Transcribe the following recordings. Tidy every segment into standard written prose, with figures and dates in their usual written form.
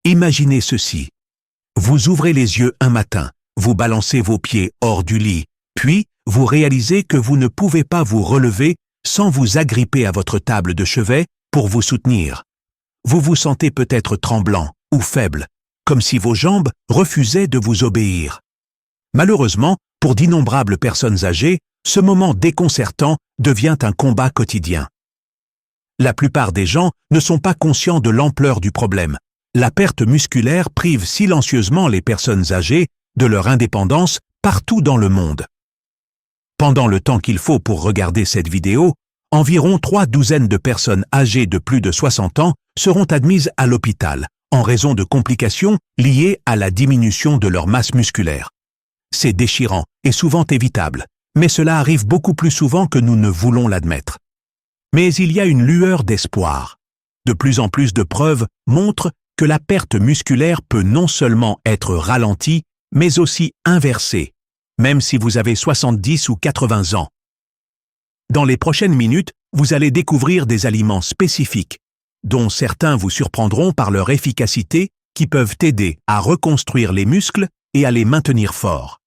Imaginez ceci. Vous ouvrez les yeux un matin, vous balancez vos pieds hors du lit, puis vous réalisez que vous ne pouvez pas vous relever sans vous agripper à votre table de chevet pour vous soutenir. Vous vous sentez peut-être tremblant ou faible, comme si vos jambes refusaient de vous obéir. Malheureusement, pour d'innombrables personnes âgées, ce moment déconcertant devient un combat quotidien. La plupart des gens ne sont pas conscients de l'ampleur du problème. La perte musculaire prive silencieusement les personnes âgées de leur indépendance partout dans le monde. Pendant le temps qu'il faut pour regarder cette vidéo, environ 3 douzaines de personnes âgées de plus de 60 ans seront admises à l'hôpital en raison de complications liées à la diminution de leur masse musculaire. C'est déchirant et souvent évitable, mais cela arrive beaucoup plus souvent que nous ne voulons l'admettre. Mais il y a une lueur d'espoir. De plus en plus de preuves montrent que la perte musculaire peut non seulement être ralentie, mais aussi inversée, même si vous avez 70 ou 80 ans. Dans les prochaines minutes, vous allez découvrir des aliments spécifiques, dont certains vous surprendront par leur efficacité, qui peuvent aider à reconstruire les muscles et à les maintenir forts.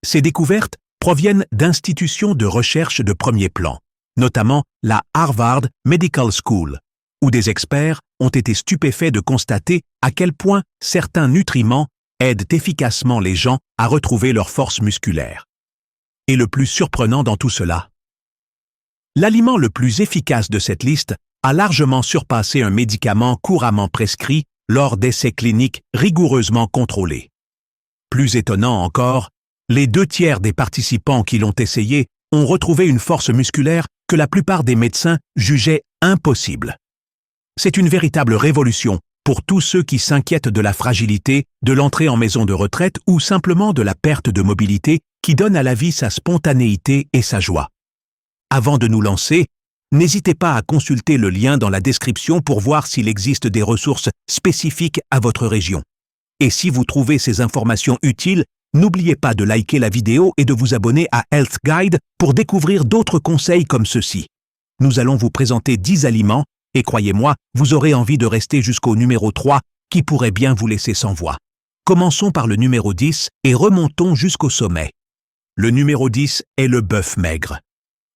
Ces découvertes proviennent d'institutions de recherche de premier plan, notamment la Harvard Medical School, où des experts ont été stupéfaits de constater à quel point certains nutriments aident efficacement les gens à retrouver leur force musculaire. Et le plus surprenant dans tout cela, l'aliment le plus efficace de cette liste a largement surpassé un médicament couramment prescrit lors d'essais cliniques rigoureusement contrôlés. Plus étonnant encore, les 2/3 des participants qui l'ont essayé ont retrouvé une force musculaire que la plupart des médecins jugeaient impossible. C'est une véritable révolution pour tous ceux qui s'inquiètent de la fragilité, de l'entrée en maison de retraite ou simplement de la perte de mobilité qui donne à la vie sa spontanéité et sa joie. Avant de nous lancer, n'hésitez pas à consulter le lien dans la description pour voir s'il existe des ressources spécifiques à votre région. Et si vous trouvez ces informations utiles, n'oubliez pas de liker la vidéo et de vous abonner à Health Guide pour découvrir d'autres conseils comme ceux-ci. Nous allons vous présenter 10 aliments et croyez-moi, vous aurez envie de rester jusqu'au numéro 3 qui pourrait bien vous laisser sans voix. Commençons par le numéro 10 et remontons jusqu'au sommet. Le numéro 10 est le bœuf maigre.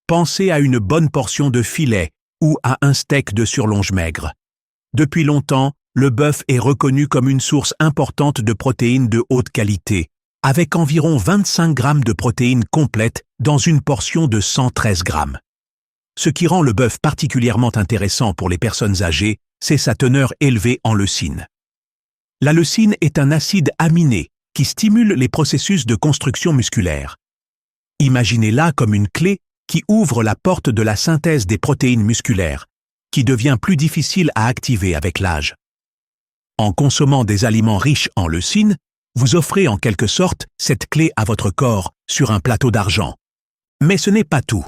Pensez à une bonne portion de filet ou à un steak de surlonge maigre. Depuis longtemps, le bœuf est reconnu comme une source importante de protéines de haute qualité, avec environ 25 grammes de protéines complètes dans une portion de 113 grammes. Ce qui rend le bœuf particulièrement intéressant pour les personnes âgées, c'est sa teneur élevée en leucine. La leucine est un acide aminé qui stimule les processus de construction musculaire. Imaginez-la comme une clé qui ouvre la porte de la synthèse des protéines musculaires, qui devient plus difficile à activer avec l'âge. En consommant des aliments riches en leucine, vous offrez en quelque sorte cette clé à votre corps sur un plateau d'argent. Mais ce n'est pas tout.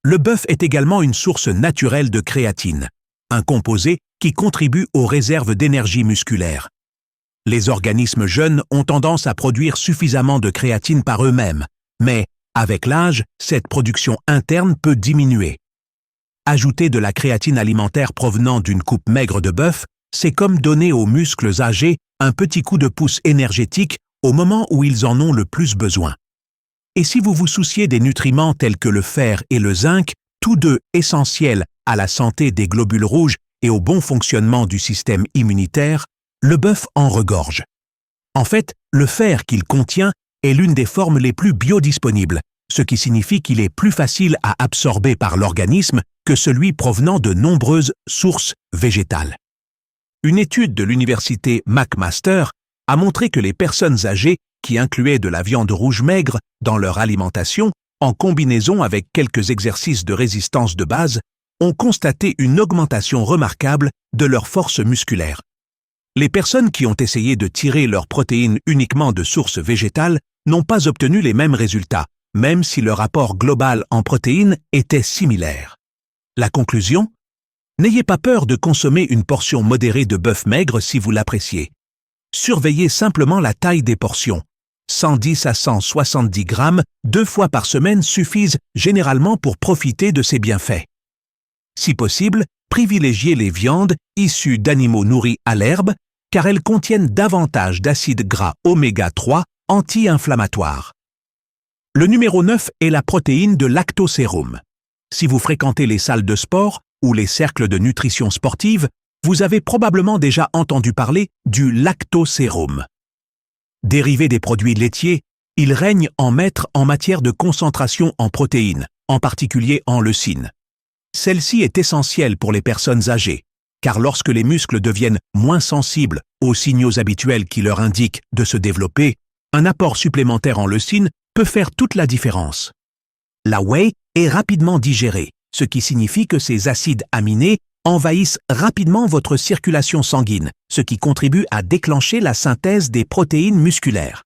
Le bœuf est également une source naturelle de créatine, un composé qui contribue aux réserves d'énergie musculaire. Les organismes jeunes ont tendance à produire suffisamment de créatine par eux-mêmes, mais avec l'âge, cette production interne peut diminuer. Ajouter de la créatine alimentaire provenant d'une coupe maigre de bœuf, c'est comme donner aux muscles âgés un petit coup de pouce énergétique au moment où ils en ont le plus besoin. Et si vous vous souciez des nutriments tels que le fer et le zinc, tous deux essentiels à la santé des globules rouges et au bon fonctionnement du système immunitaire, le bœuf en regorge. En fait, le fer qu'il contient est l'une des formes les plus biodisponibles, ce qui signifie qu'il est plus facile à absorber par l'organisme que celui provenant de nombreuses sources végétales. Une étude de l'université McMaster a montré que les personnes âgées qui incluaient de la viande rouge maigre dans leur alimentation, en combinaison avec quelques exercices de résistance de base, ont constaté une augmentation remarquable de leur force musculaire. Les personnes qui ont essayé de tirer leurs protéines uniquement de sources végétales n'ont pas obtenu les mêmes résultats, même si le rapport global en protéines était similaire. La conclusion ? N'ayez pas peur de consommer une portion modérée de bœuf maigre si vous l'appréciez. Surveillez simplement la taille des portions. 110 à 170 grammes 2 fois par semaine suffisent généralement pour profiter de ses bienfaits. Si possible, privilégiez les viandes issues d'animaux nourris à l'herbe car elles contiennent davantage d'acides gras oméga 3 anti-inflammatoires. Le numéro 9 est la protéine de lactosérum. Si vous fréquentez les salles de sport ou les cercles de nutrition sportive, vous avez probablement déjà entendu parler du lactosérum. Dérivé des produits laitiers, il règne en maître en matière de concentration en protéines, en particulier en leucine. Celle-ci est essentielle pour les personnes âgées, car lorsque les muscles deviennent moins sensibles aux signaux habituels qui leur indiquent de se développer, un apport supplémentaire en leucine peut faire toute la différence. La whey est rapidement digérée, ce qui signifie que ces acides aminés envahissent rapidement votre circulation sanguine, ce qui contribue à déclencher la synthèse des protéines musculaires.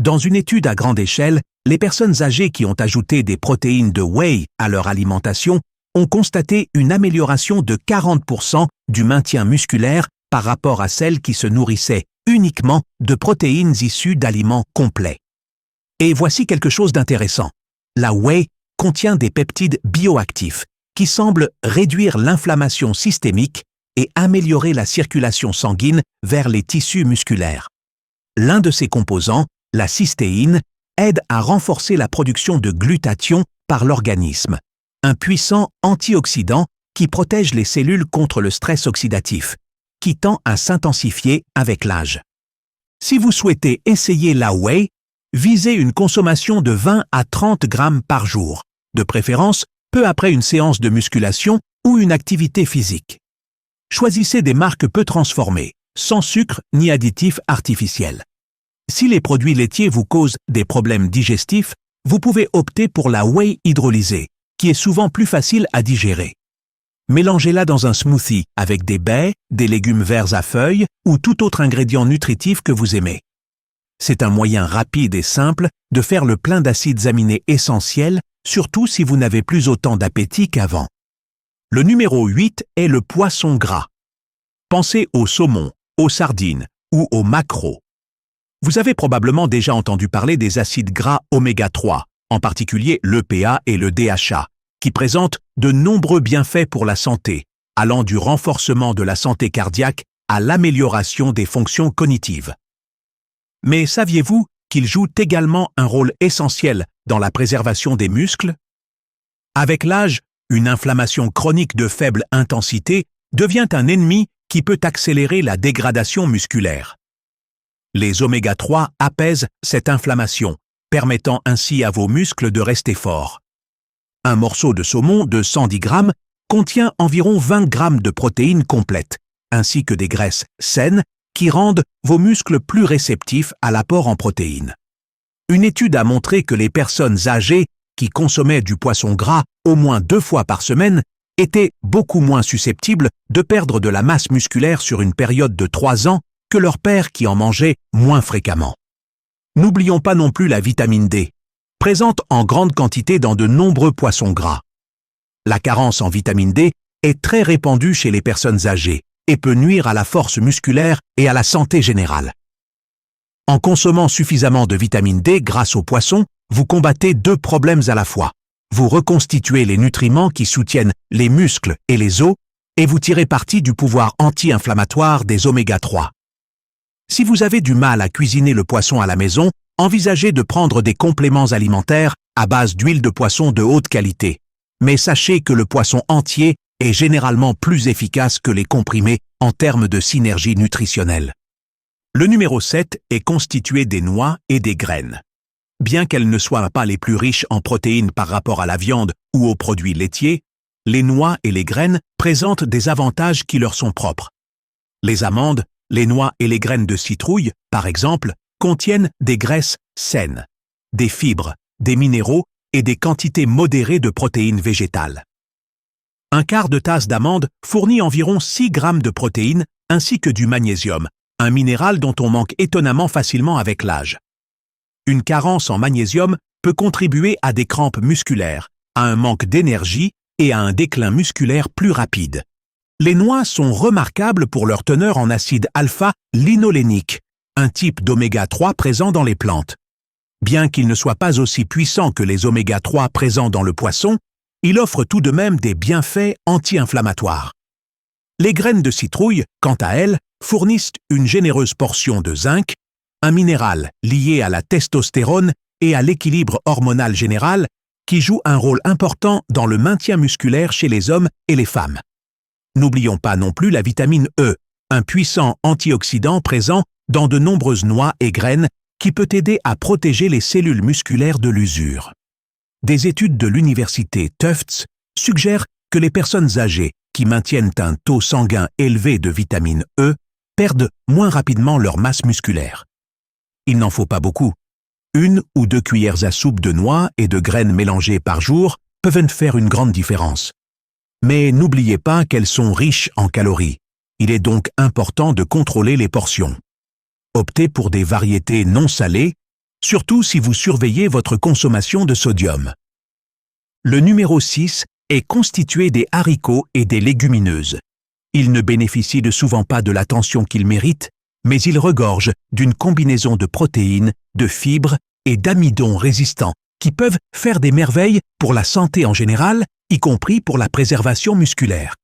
Dans une étude à grande échelle, les personnes âgées qui ont ajouté des protéines de whey à leur alimentation ont constaté une amélioration de 40% du maintien musculaire par rapport à celles qui se nourrissaient uniquement de protéines issues d'aliments complets. Et voici quelque chose d'intéressant. La whey contient des peptides bioactifs qui semblent réduire l'inflammation systémique et améliorer la circulation sanguine vers les tissus musculaires. L'un de ces composants, la cystéine, aide à renforcer la production de glutathion par l'organisme, un puissant antioxydant qui protège les cellules contre le stress oxydatif, qui tend à s'intensifier avec l'âge. Si vous souhaitez essayer la whey, visez une consommation de 20 à 30 grammes par jour, de préférence peu après une séance de musculation ou une activité physique. Choisissez des marques peu transformées, sans sucre ni additifs artificiels. Si les produits laitiers vous causent des problèmes digestifs, vous pouvez opter pour la whey hydrolysée, qui est souvent plus facile à digérer. Mélangez-la dans un smoothie avec des baies, des légumes verts à feuilles ou tout autre ingrédient nutritif que vous aimez. C'est un moyen rapide et simple de faire le plein d'acides aminés essentiels, surtout si vous n'avez plus autant d'appétit qu'avant. Le numéro 8 est le poisson gras. Pensez au saumon, aux sardines ou aux maquereaux. Vous avez probablement déjà entendu parler des acides gras oméga 3, en particulier l'EPA et le DHA, qui présentent de nombreux bienfaits pour la santé, allant du renforcement de la santé cardiaque à l'amélioration des fonctions cognitives. Mais saviez-vous qu'ils jouent également un rôle essentiel dans la préservation des muscles? Avec l'âge, une inflammation chronique de faible intensité devient un ennemi qui peut accélérer la dégradation musculaire. Les oméga 3 apaisent cette inflammation, permettant ainsi à vos muscles de rester forts. Un morceau de saumon de 110 grammes contient environ 20 grammes de protéines complètes, ainsi que des graisses saines qui rendent vos muscles plus réceptifs à l'apport en protéines. Une étude a montré que les personnes âgées qui consommaient du poisson gras au moins 2 fois par semaine étaient beaucoup moins susceptibles de perdre de la masse musculaire sur une période de 3 ans que leurs pères qui en mangeaient moins fréquemment. N'oublions pas non plus la vitamine D, présente en grande quantité dans de nombreux poissons gras. La carence en vitamine D est très répandue chez les personnes âgées et peut nuire à la force musculaire et à la santé générale. En consommant suffisamment de vitamine D grâce aux poissons, vous combattez 2 problèmes à la fois. Vous reconstituez les nutriments qui soutiennent les muscles et les os et vous tirez parti du pouvoir anti-inflammatoire des oméga 3. Si vous avez du mal à cuisiner le poisson à la maison, envisagez de prendre des compléments alimentaires à base d'huile de poisson de haute qualité. Mais sachez que le poisson entier est généralement plus efficace que les comprimés en termes de synergie nutritionnelle. Le numéro 7 est constitué des noix et des graines. Bien qu'elles ne soient pas les plus riches en protéines par rapport à la viande ou aux produits laitiers, les noix et les graines présentent des avantages qui leur sont propres. Les amandes, les noix et les graines de citrouille, par exemple, contiennent des graisses saines, des fibres, des minéraux et des quantités modérées de protéines végétales. Un quart de tasse d'amandes fournit environ 6 grammes de protéines ainsi que du magnésium, un minéral dont on manque étonnamment facilement avec l'âge. Une carence en magnésium peut contribuer à des crampes musculaires, à un manque d'énergie et à un déclin musculaire plus rapide. Les noix sont remarquables pour leur teneur en acide alpha-linolénique, un type d'oméga 3 présent dans les plantes. Bien qu'il ne soit pas aussi puissant que les oméga 3 présents dans le poisson, il offre tout de même des bienfaits anti-inflammatoires. Les graines de citrouille, quant à elles, fournissent une généreuse portion de zinc, un minéral lié à la testostérone et à l'équilibre hormonal général qui joue un rôle important dans le maintien musculaire chez les hommes et les femmes. N'oublions pas non plus la vitamine E, un puissant antioxydant présent dans de nombreuses noix et graines qui peut aider à protéger les cellules musculaires de l'usure. Des études de l'université Tufts suggèrent que les personnes âgées qui maintiennent un taux sanguin élevé de vitamine E perdent moins rapidement leur masse musculaire. Il n'en faut pas beaucoup. 1 ou 2 cuillères à soupe de noix et de graines mélangées par jour peuvent faire une grande différence. Mais n'oubliez pas qu'elles sont riches en calories. Il est donc important de contrôler les portions. Optez pour des variétés non salées, surtout si vous surveillez votre consommation de sodium. Le numéro 6 est constitué des haricots et des légumineuses. Ils ne bénéficient souvent pas de l'attention qu'ils méritent, mais ils regorgent d'une combinaison de protéines, de fibres et d'amidons résistants qui peuvent faire des merveilles pour la santé en général, y compris pour la préservation musculaire.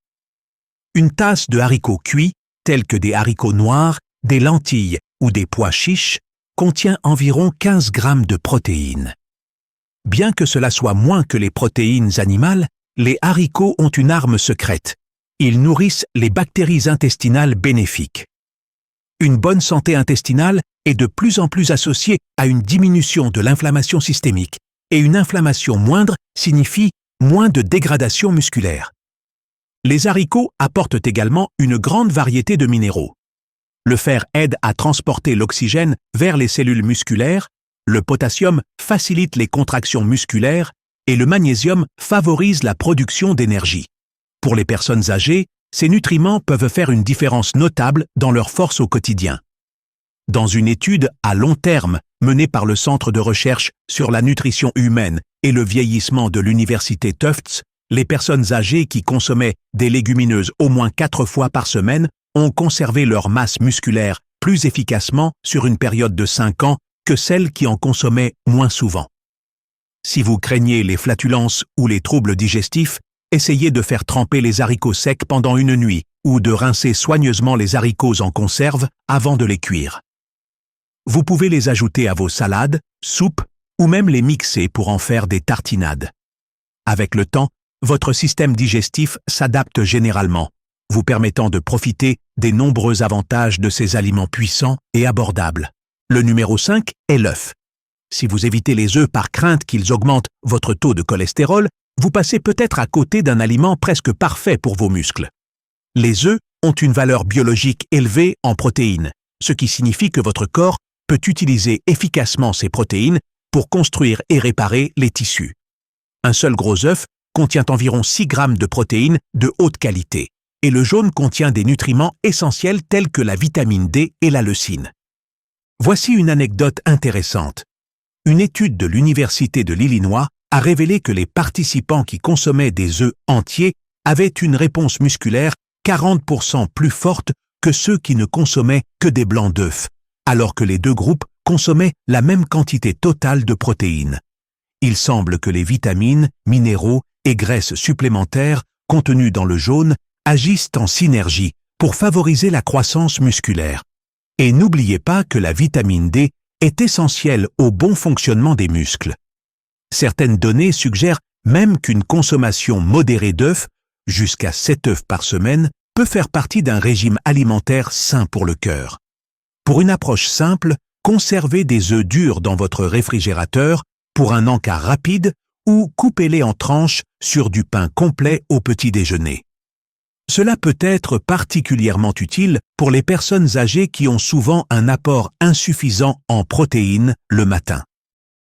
Une tasse de haricots cuits, tels que des haricots noirs, des lentilles ou des pois chiches, contient environ 15 grammes de protéines. Bien que cela soit moins que les protéines animales, les haricots ont une arme secrète. Ils nourrissent les bactéries intestinales bénéfiques. Une bonne santé intestinale est de plus en plus associée à une diminution de l'inflammation systémique, et une inflammation moindre signifie moins de dégradation musculaire. Les haricots apportent également une grande variété de minéraux. Le fer aide à transporter l'oxygène vers les cellules musculaires, le potassium facilite les contractions musculaires et le magnésium favorise la production d'énergie. Pour les personnes âgées, ces nutriments peuvent faire une différence notable dans leur force au quotidien. Dans une étude à long terme menée par le Centre de recherche sur la nutrition humaine et le vieillissement de l'université Tufts, les personnes âgées qui consommaient des légumineuses au moins 4 fois par semaine ont conservé leur masse musculaire plus efficacement sur une période de 5 ans que celles qui en consommaient moins souvent. Si vous craignez les flatulences ou les troubles digestifs, essayez de faire tremper les haricots secs pendant une nuit ou de rincer soigneusement les haricots en conserve avant de les cuire. Vous pouvez les ajouter à vos salades, soupes ou même les mixer pour en faire des tartinades. Avec le temps, votre système digestif s'adapte généralement, vous permettant de profiter des nombreux avantages de ces aliments puissants et abordables. Le numéro 5 est l'œuf. Si vous évitez les œufs par crainte qu'ils augmentent votre taux de cholestérol, vous passez peut-être à côté d'un aliment presque parfait pour vos muscles. Les œufs ont une valeur biologique élevée en protéines, ce qui signifie que votre corps peut utiliser efficacement ces protéines pour construire et réparer les tissus. Un seul gros œuf contient environ 6 grammes de protéines de haute qualité, et le jaune contient des nutriments essentiels tels que la vitamine D et la leucine. Voici une anecdote intéressante. Une étude de l'Université de l'Illinois a révélé que les participants qui consommaient des œufs entiers avaient une réponse musculaire 40% plus forte que ceux qui ne consommaient que des blancs d'œufs, alors que les deux groupes consommaient la même quantité totale de protéines. Il semble que les vitamines, minéraux et graisses supplémentaires contenus dans le jaune agissent en synergie pour favoriser la croissance musculaire. Et n'oubliez pas que la vitamine D est essentielle au bon fonctionnement des muscles. Certaines données suggèrent même qu'une consommation modérée d'œufs, jusqu'à 7 œufs par semaine, peut faire partie d'un régime alimentaire sain pour le cœur. Pour une approche simple, conservez des œufs durs dans votre réfrigérateur pour un encas rapide ou coupez-les en tranches sur du pain complet au petit déjeuner. Cela peut être particulièrement utile pour les personnes âgées qui ont souvent un apport insuffisant en protéines le matin.